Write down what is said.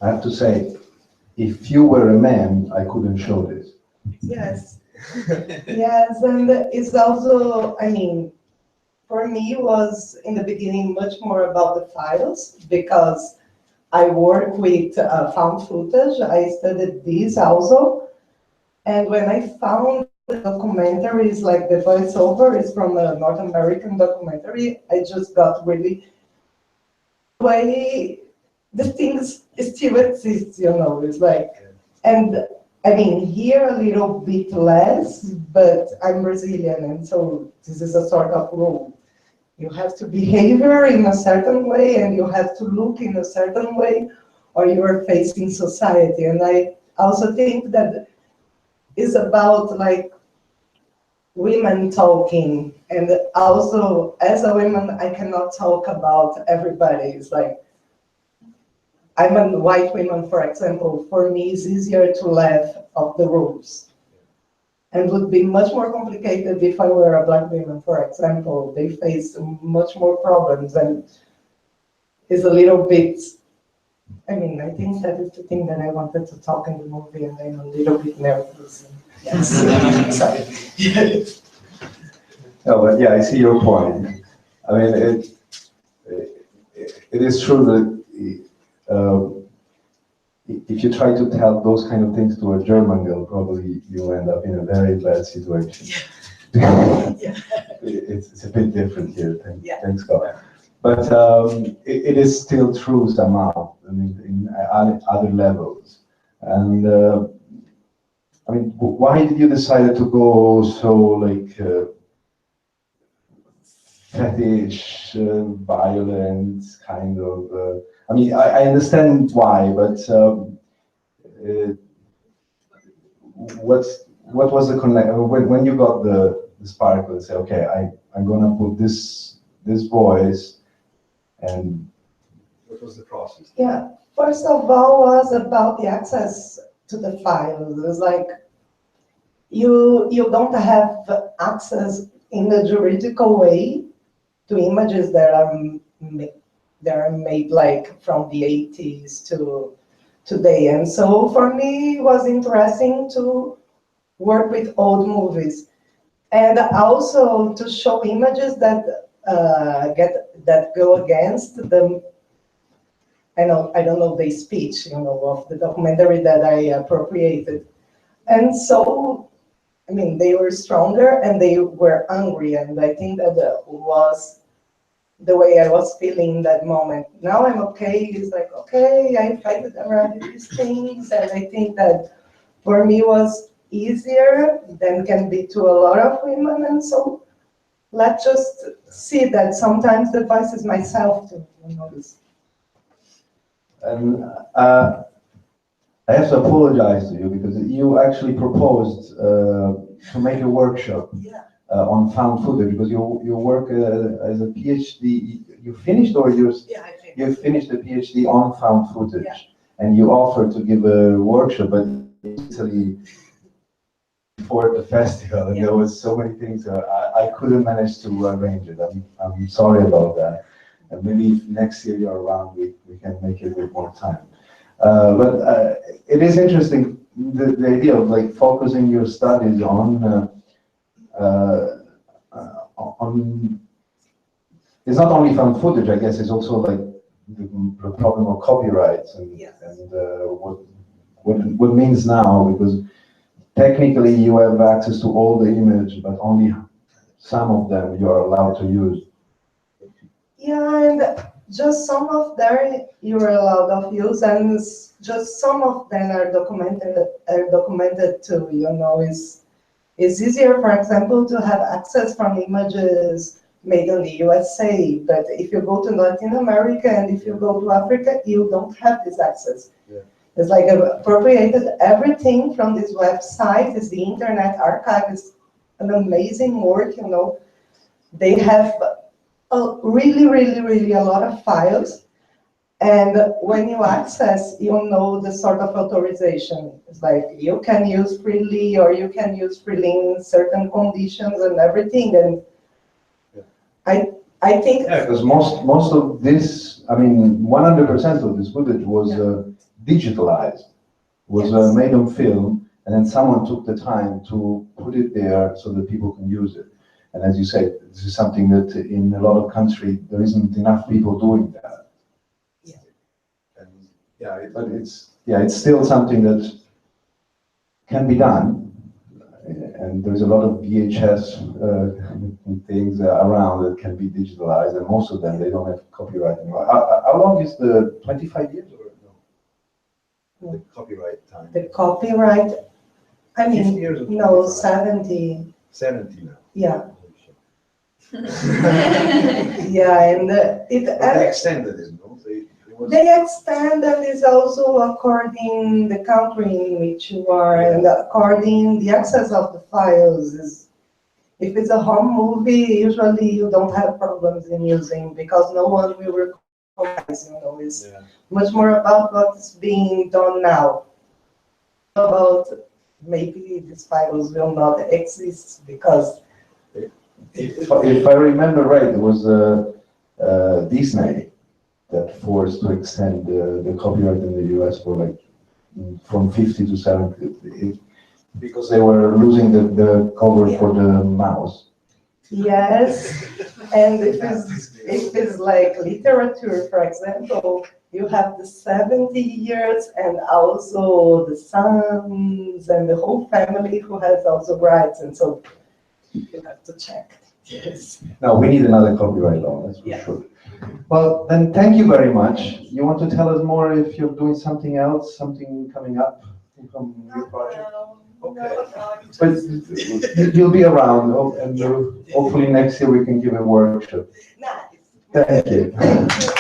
I have to say, if you were a man, I couldn't show this. Yes. Yes, and it's also, I mean, for me was in the beginning much more about the files because I work with found footage. I studied this also. And when I found the documentaries, like the voiceover is from a North American documentary, I just got really, way the things still exist, you know, it's like, and I mean, here a little bit less, but I'm Brazilian, and so this is a sort of rule. You have to behave in a certain way, and you have to look in a certain way, or you are facing society. And I also think that it's about like women talking, and also as a woman, I cannot talk about everybody. It's like I'm a white woman, for example. For me, it's easier to laugh of the rules. And would be much more complicated if I were a black woman, for example. They face much more problems and is a little bit, I mean, I think that is the thing that I wanted to talk in the movie, and I'm a little bit nervous. Yes. Sorry. No, but yeah, I see your point. I mean, it is true that if you try to tell those kind of things to a German girl, probably you end up in a very bad situation. Yeah. It's a bit different here, thanks Yeah. God. But it is still true somehow, I mean, in other levels. And I mean, why did you decide to go so like fetish, violent kind of? I mean, I understand why, but what was the connect when you got the sparkle and say, okay, I'm gonna put this voice, and what was the process? Yeah. First of all, was about the access to the files. It was like you don't have access in the juridical way to images that are made like from the 80s to today. And so for me, it was interesting to work with old movies and also to show images that go against the, I don't know the speech, you know, of the documentary that I appropriated. And so, I mean, they were stronger and they were angry, and I think that was the way I was feeling in that moment. Now I'm okay. It's like, okay, I fight around these things, and I think that for me was easier than can be to a lot of women. And so let's just see that sometimes the voice is myself too. You know, this. And I have to apologize to you because you actually proposed to make a workshop on found footage, because you work as a PhD. You finished, or you finished a PhD on found footage, and you offered to give a workshop, but Italy before the festival, and there was so many things. I couldn't manage to arrange it. I'm sorry about that. And maybe if next year you're around, we can make it with more time. But it is interesting, the idea of like focusing your studies on it's not only found footage, I guess, it's also like the problem of copyrights and what means now, because technically you have access to all the image, but only some of them you are allowed to use. Yeah, and just some of them you're allowed of use, and just some of them are documented too. You know, it's easier, for example, to have access from images made in the USA, but if you go to Latin America and if you go to Africa, you don't have this access. Yeah. It's like appropriated everything from this website. Is the Internet Archive is an amazing work. You know, they have really a lot of files, and when you access, you know the sort of authorization. It's like you can use freely, or you can use freely in certain conditions and everything. And I think because most of this I mean, 100% of this footage was digitalized, was Yes. made on film, and then someone took the time to put it there so that people can use it. And as you said, this is something that in a lot of countries, there isn't enough people doing that. Yeah. And but it's still something that can be done. And there's a lot of VHS things around that can be digitalized, and most of them, they don't have copyright anymore. How long is the 25 years or no? The copyright time? The copyright, I 50 mean, years or no, 25? 70, 70 now. yeah. Yeah, and it, But they extended it, no? they extend, and it's also according the country in which you are, and according the access of the files is, if it's a home movie, usually you don't have problems in using, because no one will recognize, you know, it's much more about what's being done now. About maybe these files will not exist, because If I remember right, it was Disney that forced to extend the copyright in the US for like from 50 to 70 because they were losing the cover for the mouse. yes, and if it's like literature, for example, you have the 70 years and also the sons and the whole family who has also rights, and so you have to check. Yes. No, we need another copyright law, that's for sure. Well, then thank you very much. You want to tell us more if you're doing something else, something coming up from your project? Okay. But you'll be around, and hopefully next year we can give a workshop. Nice. Thank you.